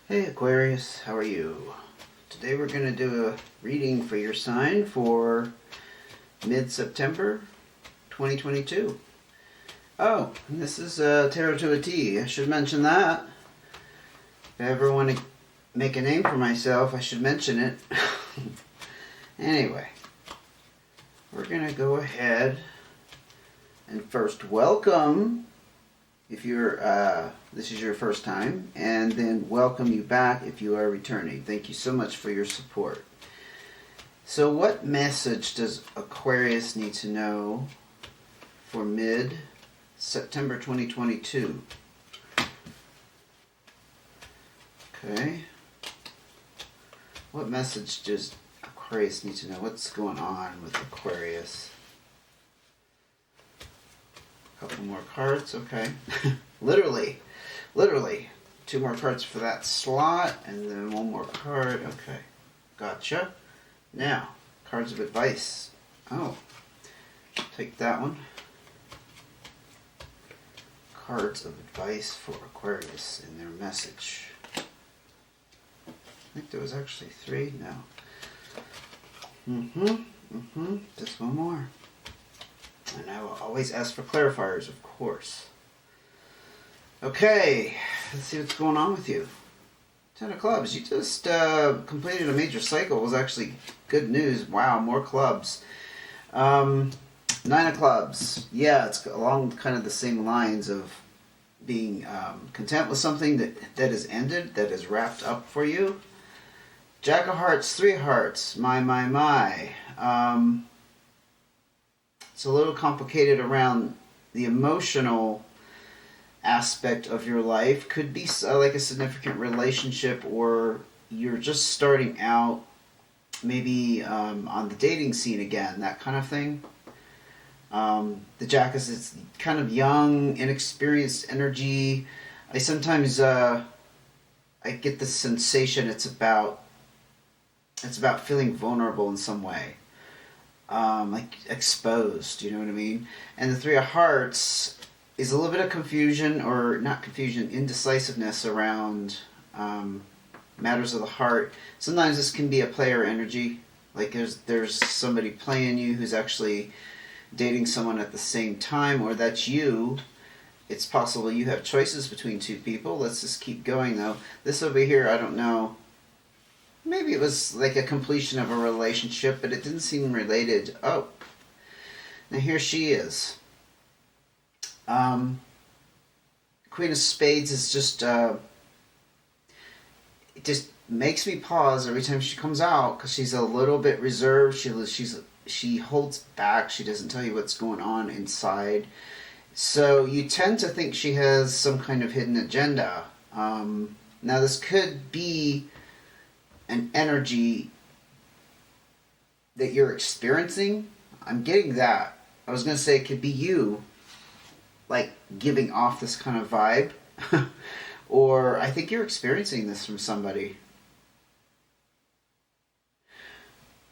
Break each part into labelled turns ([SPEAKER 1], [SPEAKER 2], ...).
[SPEAKER 1] Hey Aquarius, how are you? Today we're going to do a reading for your sign for mid-September 2022. Oh, and this is Tarot to a T. I should mention that. If I ever want to make a name for myself, I should mention it. Anyway, we're going to go ahead and first welcome, if you're this is your first time, and then welcome you back if you are returning. Thank you so much for your support. So what message does Aquarius need to know for mid-September 2022? Okay. What message does Aquarius need to know? What's going on with Aquarius? A couple more cards, okay. Literally, two more cards for that slot, and then one more card. Okay, gotcha. Now, cards of advice. Oh, take that one. Cards of advice for Aquarius and their message. I think there was actually three. No. Just one more. And I will always ask for clarifiers, of course. Okay, let's see what's going on with you. 10 of clubs. You just completed a major cycle. It was actually good news. Wow, more clubs. 9 of clubs. Yeah, it's along kind of the same lines of being content with something that has ended, that is wrapped up for you. Jack of hearts, 3 of hearts. My. It's a little complicated around the emotional aspect of your life. Could be like a significant relationship, or you're just starting out, maybe on the dating scene again, that kind of thing. The Jack is it's kind of young, inexperienced energy. I sometimes I get the sensation it's about feeling vulnerable in some way. Like exposed, you know what I mean? And the 3 of hearts is a little bit of confusion, or not confusion, indecisiveness around matters of the heart. Sometimes this can be a player energy, like there's somebody playing you who's actually dating someone at the same time, or that's you. It's possible you have choices between two people. Let's just keep going though. This over here, I don't know. Maybe it was like a completion of a relationship, but it didn't seem related. Oh, now here she is. Queen of Spades is just, it just makes me pause every time she comes out, because she's a little bit reserved. She holds back. She doesn't tell you what's going on inside. So you tend to think she has some kind of hidden agenda. Now this could be an energy that you're experiencing. I'm getting that. I was going to say it could be you, like giving off this kind of vibe. Or I think you're experiencing this from somebody.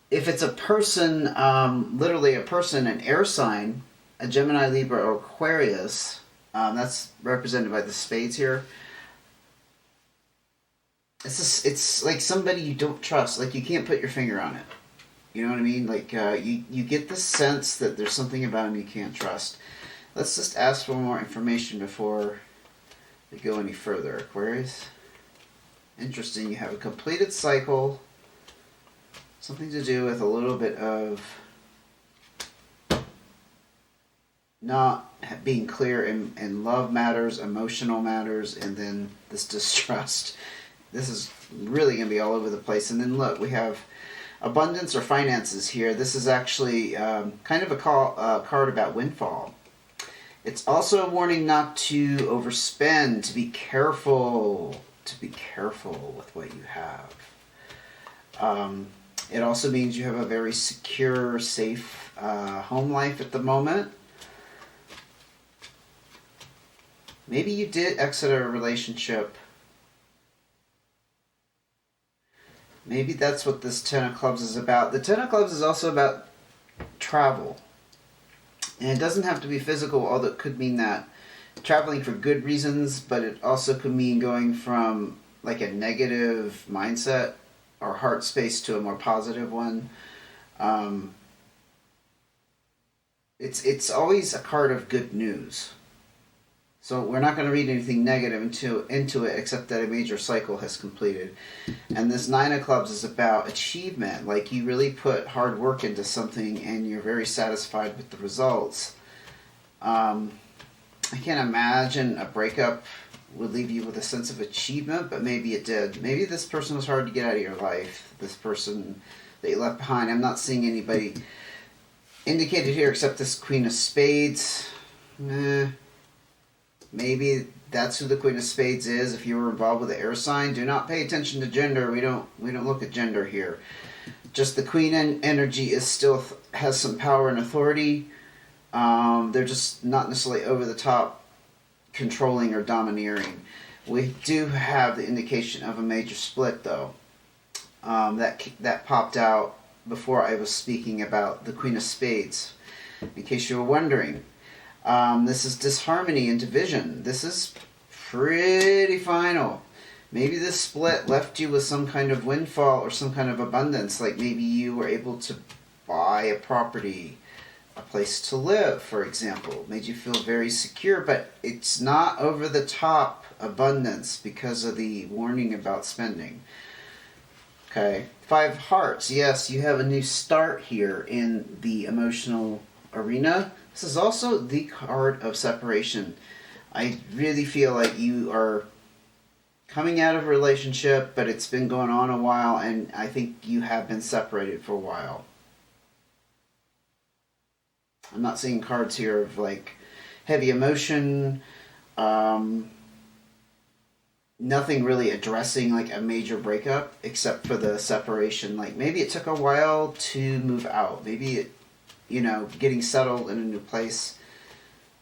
[SPEAKER 1] If it's a person, literally a person, an air sign, a Gemini, Libra, or Aquarius, that's represented by the spades here. It's like somebody you don't trust, like you can't put your finger on it. You know what I mean? Like you get the sense that there's something about him you can't trust. Let's just ask for more information before we go any further, Aquarius. Interesting, you have a completed cycle. Something to do with a little bit of not being clear in love matters, emotional matters, and then this distrust. This is really going to be all over the place. And then look, we have abundance or finances here. This is actually kind of a card about windfall. It's also a warning not to overspend, to be careful with what you have. It also means you have a very secure, safe home life at the moment. Maybe you did exit a relationship. Maybe that's what this 10 of clubs is about. The 10 of clubs is also about travel. And it doesn't have to be physical, although it could mean that traveling for good reasons, but it also could mean going from like a negative mindset or heart space to a more positive one. It's always a card of good news. So we're not going to read anything negative into it except that a major cycle has completed. And this Nine of Clubs is about achievement. Like you really put hard work into something and you're very satisfied with the results. I can't imagine a breakup would leave you with a sense of achievement, but maybe it did. Maybe this person was hard to get out of your life. This person that you left behind. I'm not seeing anybody indicated here except this Queen of Spades. Maybe that's who the Queen of Spades is. If you were involved with the air sign, do not pay attention to gender. We don't look at gender here. Just the Queen energy is still has some power and authority. They're just not necessarily over the top, controlling or domineering. We do have the indication of a major split, though. That popped out before I was speaking about the Queen of Spades. In case you were wondering. This is disharmony and division. This is pretty final. Maybe this split left you with some kind of windfall or some kind of abundance. Like maybe you were able to buy a property, a place to live, for example. Made you feel very secure, but it's not over the top abundance because of the warning about spending. Okay. 5 Hearts. Yes, you have a new start here in the emotional arena. This is also the card of separation. I really feel like you are coming out of a relationship, but it's been going on a while, and I think you have been separated for a while. I'm not seeing cards here of like heavy emotion, nothing really addressing like a major breakup except for the separation. Like maybe it took a while to move out. Maybe it, getting settled in a new place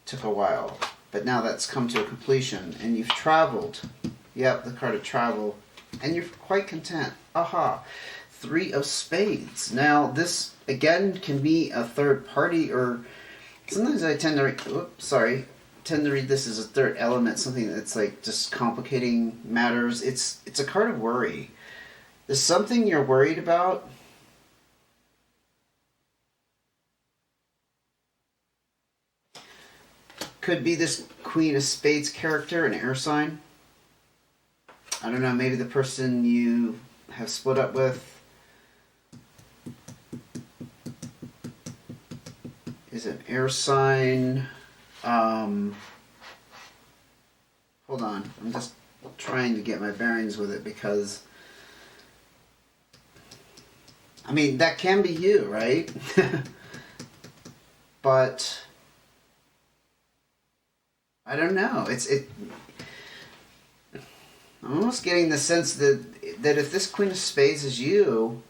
[SPEAKER 1] took a while. But now that's come to a completion and you've traveled. Yep, the card of travel. And you're quite content. Aha. 3 of Spades. Now this, again, can be a third party or sometimes I tend to read this as a third element, something that's like just complicating matters. It's a card of worry. There's something you're worried about. Could be this Queen of Spades character, an air sign. I don't know, maybe the person you have split up with is an air sign. Hold on, I'm just trying to get my bearings with it because, I mean, that can be you, right? But I don't know. I'm almost getting the sense that if this Queen of Spades is you,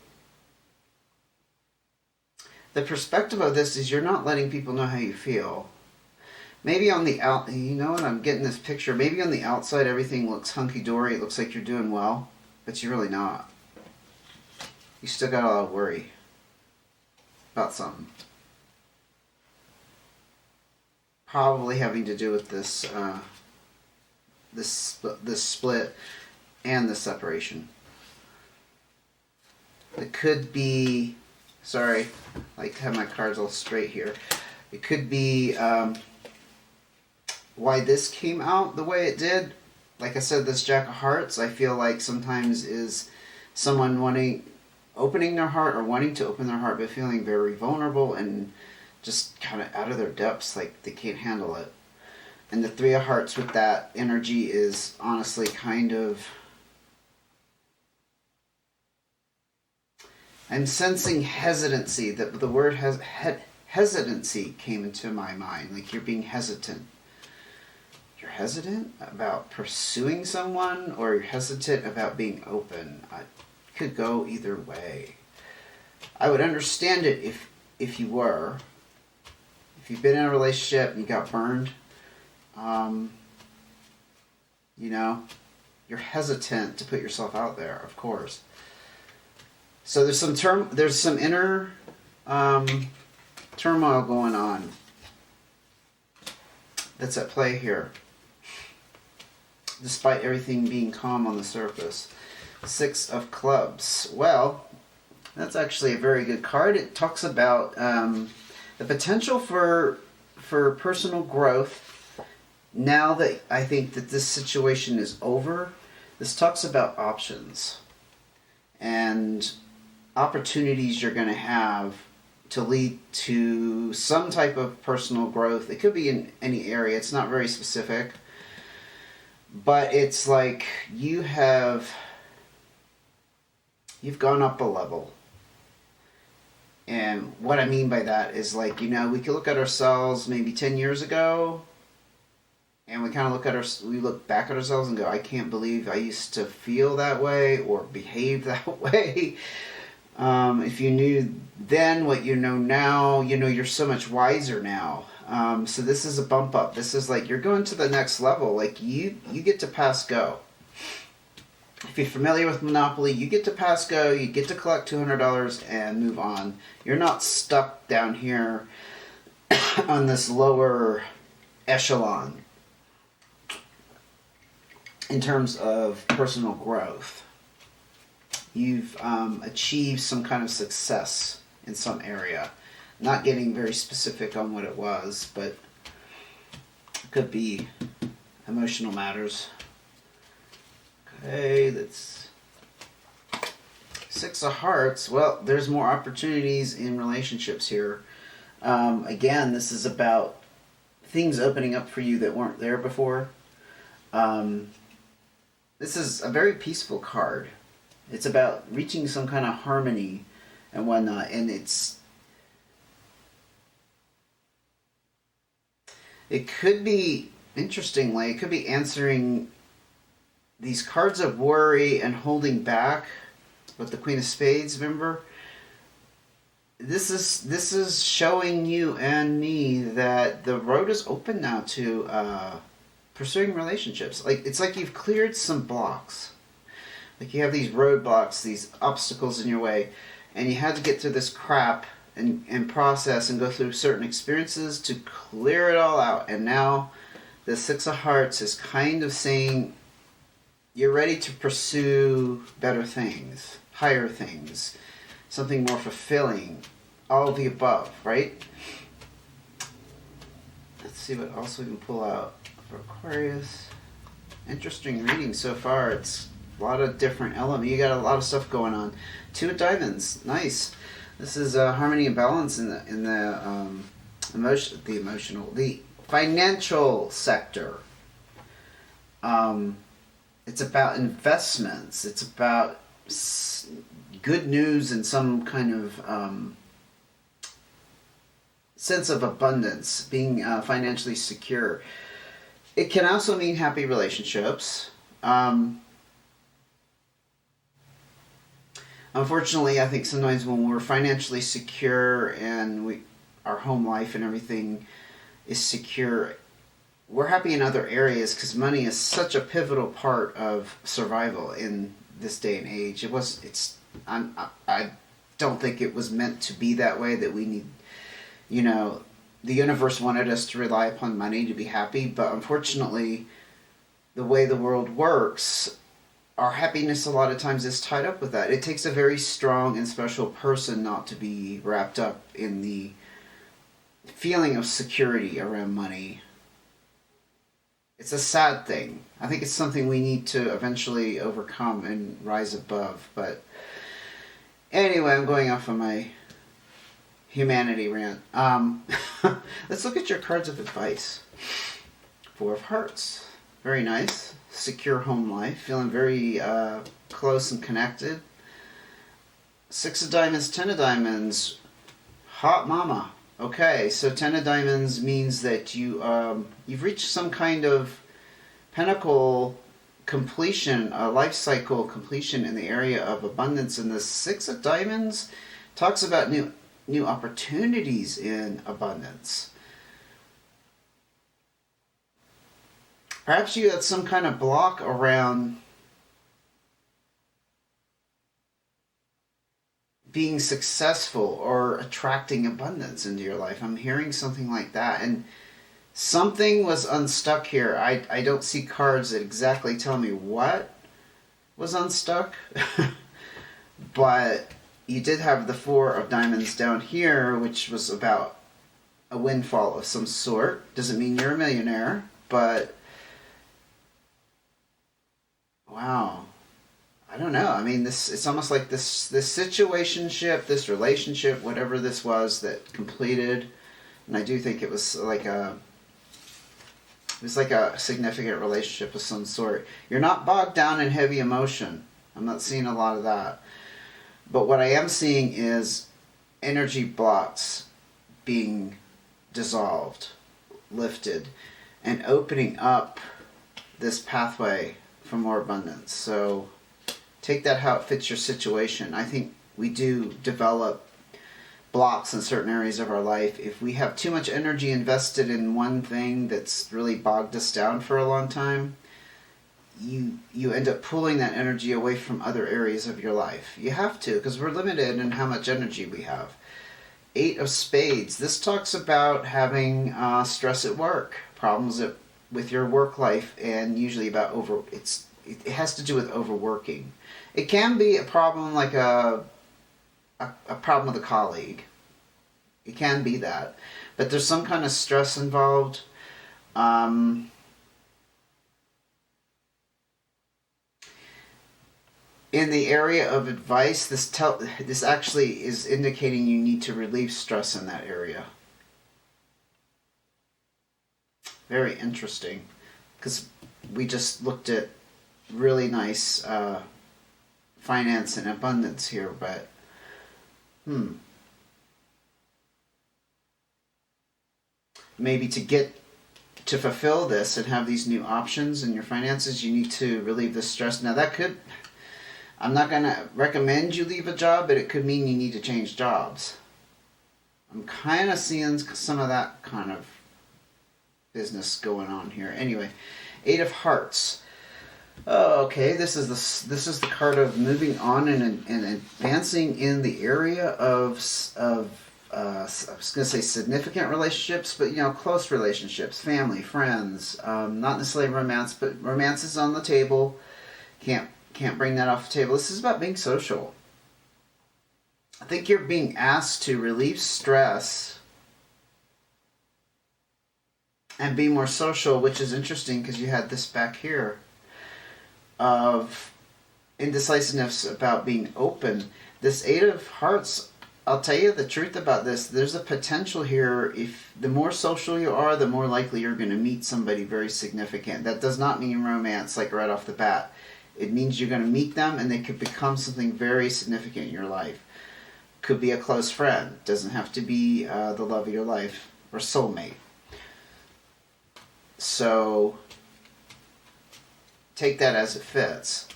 [SPEAKER 1] the perspective of this is you're not letting people know how you feel. Maybe on the I'm getting this picture. Maybe on the outside everything looks hunky-dory. It looks like you're doing well, but you're really not. You still got a lot of worry about something. Probably having to do with this this split and the separation. It could be, sorry, I like to have my cards all straight here. It could be why this came out the way it did. Like I said, this Jack of Hearts, I feel like sometimes is someone opening their heart or wanting to open their heart, but feeling very vulnerable and just kind of out of their depths, like they can't handle it. And the 3 of Hearts with that energy is honestly kind of, I'm sensing hesitancy. The word hesitancy came into my mind. Like you're being hesitant. You're hesitant about pursuing someone, or you're hesitant about being open. It could go either way. I would understand it if you were. If you've been in a relationship and you got burned, you're hesitant to put yourself out there, of course. So there's some inner turmoil going on that's at play here. despite everything being calm on the surface. Six of Clubs. Well, that's actually a very good card. It talks about the potential for personal growth. Now that I think that this situation is over, this talks about options and opportunities you're going to have to lead to some type of personal growth. It could be in any area. It's not very specific. But it's like you've gone up a level. And what I mean by that is, like, we could look at ourselves maybe 10 years ago, and we kind of we look back at ourselves and go, I can't believe I used to feel that way or behave that way. If you knew then what you know now, you're so much wiser now. So this is a bump up. This is like you're going to the next level. Like you get to pass go. If you're familiar with Monopoly, you get to pass go. You get to collect $200 and move on. You're not stuck down here on this lower echelon in terms of personal growth. You've achieved some kind of success in some area. Not getting very specific on what it was, but it could be emotional matters. Okay, that's Six of Hearts. Well, there's more opportunities in relationships here. Again, this is about things opening up for you that weren't there before. This is a very peaceful card. It's about reaching some kind of harmony and whatnot, and it could be, interestingly, it could be answering these cards of worry and holding back with the Queen of Spades, remember? This is showing you and me that the road is open now to pursuing relationships. Like, it's like you've cleared some blocks. Like you have these roadblocks, these obstacles in your way, and you had to get through this crap and process and go through certain experiences to clear it all out. And now the Six of Hearts is kind of saying you're ready to pursue better things, higher things, something more fulfilling, all of the above, right? Let's see what else we can pull out for Aquarius. Interesting reading so far. It's a lot of different elements. You got a lot of stuff going on. Two of Diamonds, nice. This is harmony and balance in the financial sector. It's about investments. It's about good news and some kind of sense of abundance, being financially secure. It can also mean happy relationships. Unfortunately, I think sometimes when we're financially secure and our home life and everything is secure, we're happy in other areas because money is such a pivotal part of survival in this day and age. I don't think it was meant to be that way, that we need, the universe wanted us to rely upon money to be happy, but unfortunately, the way the world works, our happiness a lot of times is tied up with that. It takes a very strong and special person not to be wrapped up in the feeling of security around money. It's a sad thing. I think it's something we need to eventually overcome and rise above. But anyway, I'm going off on my humanity rant. Let's look at your cards of advice. Four of Hearts. Very nice. Secure home life. Feeling very close and connected. Six of Diamonds, Ten of Diamonds. Hot mama. Okay, so Ten of Diamonds means that you've reached some kind of pinnacle completion, a life cycle completion in the area of abundance. And the Six of Diamonds talks about new opportunities in abundance. Perhaps you had some kind of block around being successful or attracting abundance into your life. I'm hearing something like that. And Something was unstuck here. I don't see cards that exactly tell me what was unstuck. But you did have the Four of Diamonds down here, which was about a windfall of some sort. Doesn't mean you're a millionaire, but wow. I don't know. I mean, it's almost like this situationship, this relationship, whatever this was that completed, and I do think it was like a significant relationship of some sort. You're not bogged down in heavy emotion. I'm not seeing a lot of that. But what I am seeing is energy blocks being dissolved, lifted, and opening up this pathway for more abundance. So take that how it fits your situation. I think we do develop blocks in certain areas of our life. If we have too much energy invested in one thing that's really bogged us down for a long time, you end up pulling that energy away from other areas of your life. You have to, because we're limited in how much energy we have. Eight of Spades. This talks about having stress at work, problems with your work life, and usually about it has to do with overworking. It can be a problem like a problem with a colleague. It can be that. But there's some kind of stress involved. In the area of advice, this actually is indicating you need to relieve stress in that area. Very interesting, because we just looked at really nice finance and abundance here, but maybe to fulfill this and have these new options in your finances, you need to relieve the stress. Now I'm not going to recommend you leave a job, but it could mean you need to change jobs. I'm kind of seeing some of that kind of business going on here. Anyway, Eight of Hearts. Oh, okay. This is the card of moving on and advancing in the area of I was going to say significant relationships, but close relationships, family, friends, not necessarily romance, but romance is on the table. Can't bring that off the table. This is about being social. I think you're being asked to relieve stress and be more social, which is interesting because you had this back here of indecisiveness about being open. This Eight of Hearts, I'll tell you the truth about this. There's a potential here. If the more social you are, the more likely you're going to meet somebody very significant. That does not mean romance, like right off the bat. It means you're going to meet them and they could become something very significant in your life. Could be a close friend. Doesn't have to be the love of your life or soulmate. So take that as it fits.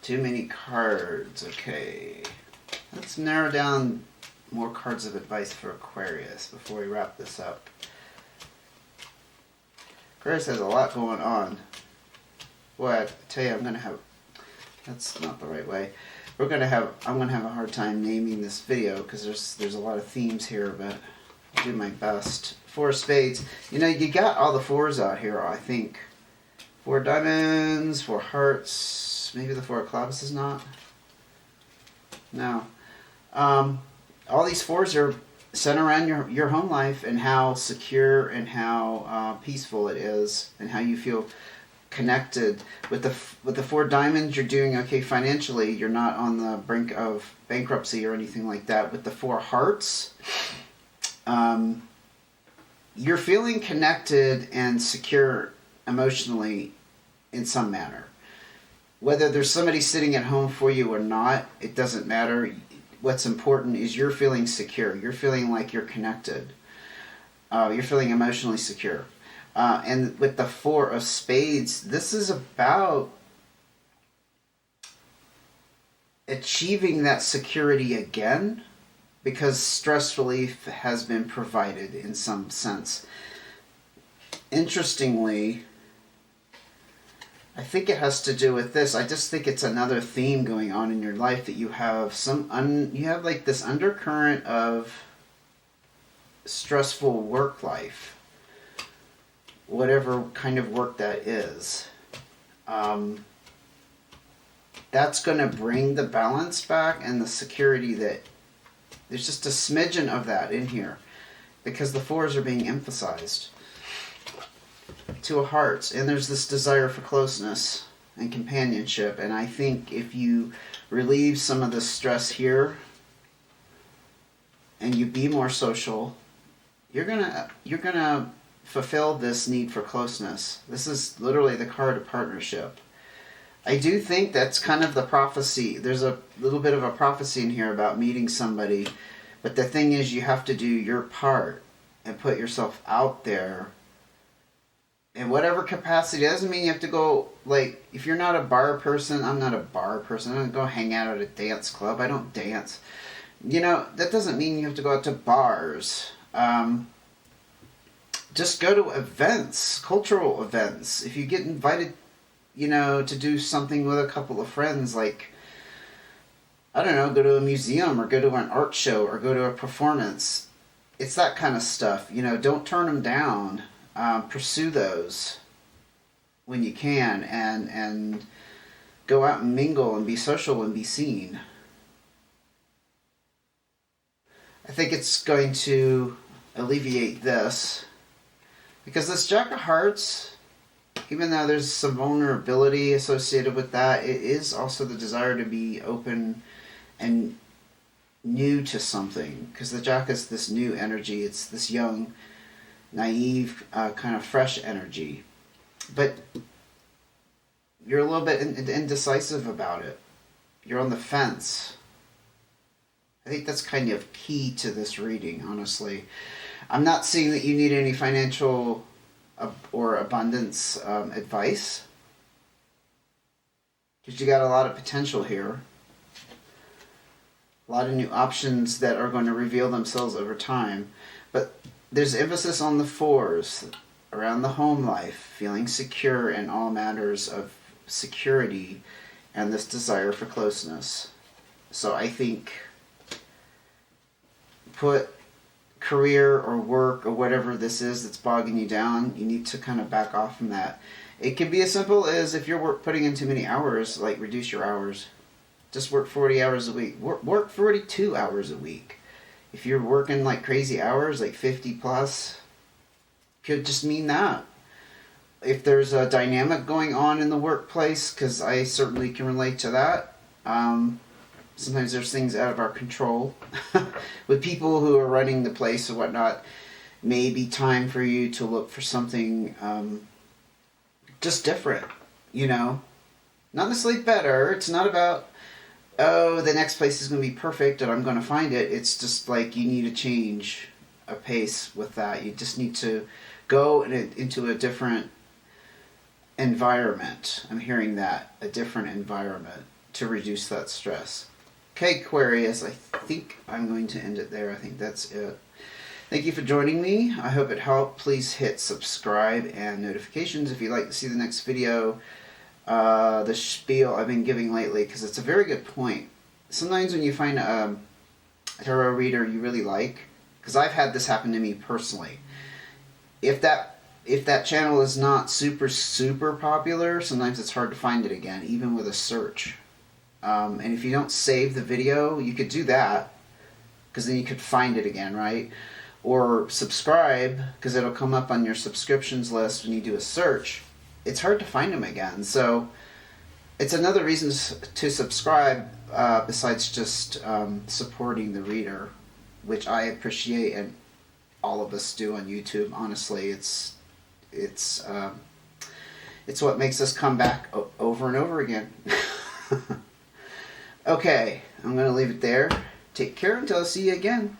[SPEAKER 1] Too many cards. Okay. Let's narrow down more cards of advice for Aquarius before we wrap this up. Aquarius has a lot going on. Boy, I tell you, I'm going to have... That's not the right way. I'm going to have a hard time naming this video because there's a lot of themes here, but I'll do my best. Four of Spades. You got all the fours out here, I think. Four of Diamonds, Four of Hearts. Maybe the Four of Clubs is not. No. All these fours are centered around your home life and how secure and how peaceful it is and how you feel connected. With the Four Diamonds, you're doing okay financially. You're not on the brink of bankruptcy or anything like that. With the Four Hearts, you're feeling connected and secure emotionally in some manner. Whether there's somebody sitting at home for you or not, it doesn't matter. What's important is you're feeling secure. You're feeling like you're connected. You're feeling emotionally secure. And with the Four of Spades, this is about achieving that security again because stress relief has been provided in some sense. Interestingly, I think it has to do with this. I just think it's another theme going on in your life that you have you have like this undercurrent of stressful work life, whatever kind of work that is. That's going to bring the balance back and the security that there's just a smidgen of that in here, because the fours are being emphasized. Two of Hearts, and there's this desire for closeness and companionship, and I think if you relieve some of the stress here and you be more social, you're gonna fulfill this need for closeness. This is literally the card of partnership. I do think that's kind of the prophecy. There's a little bit of a prophecy in here about meeting somebody, but the thing is, you have to do your part and put yourself out there in whatever capacity. It doesn't mean you have to go, like, if you're not a bar person, I'm not a bar person, I don't go hang out at a dance club, I don't dance. You know, that doesn't mean you have to go out to bars. Just go to events, cultural events. If you get invited, you know, to do something with a couple of friends, like, I don't know, go to a museum or go to an art show or go to a performance. It's that kind of stuff. You know, don't turn them down. Pursue those when you can, and go out and mingle and be social and be seen. I think it's going to alleviate this, because this Jack of Hearts, even though there's some vulnerability associated with that, it is also the desire to be open and new to something, because the Jack is this new energy. It's this young, naive, kind of fresh energy. But you're a little bit indecisive about it. You're on the fence. I think that's kind of key to this reading, honestly. I'm not seeing that you need any financial or abundance advice, because you got a lot of potential here. A lot of new options that are going to reveal themselves over time. But there's emphasis on the fours around the home life, feeling secure in all matters of security, and this desire for closeness. So I think put career or work or whatever this is that's bogging you down, you need to kind of back off from that. It can be as simple as, if you're putting in too many hours, like, reduce your hours. Just work 40 hours a week. Work 42 hours a week. If you're working like crazy hours, like 50 plus, could just mean that. If there's a dynamic going on in the workplace, because I certainly can relate to that. Sometimes there's things out of our control. With people who are running the place or whatnot, maybe time for you to look for something just different, you know? Not necessarily better. It's not about, oh, the next place is going to be perfect and I'm going to find it. It's just like you need to change a pace with that. You just need to go into a different environment. I'm hearing that. A different environment to reduce that stress. Okay, Aquarius, I think I'm going to end it there. I think that's it. Thank you for joining me. I hope it helped. Please hit subscribe and notifications if you'd like to see the next video. The spiel I've been giving lately, because it's a very good point. Sometimes when you find a tarot reader you really like, because I've had this happen to me personally, if that channel is not super popular, sometimes it's hard to find it again, even with a search. And if you don't save the video, you could do that, because then you could find it again, right? Or subscribe, because it'll come up on your subscriptions list when you do a search. It's hard to find them again. So it's another reason to subscribe, besides just supporting the reader, which I appreciate, and all of us do on YouTube. Honestly, it's what makes us come back over and over again. Okay, I'm going to leave it there. Take care until I see you again.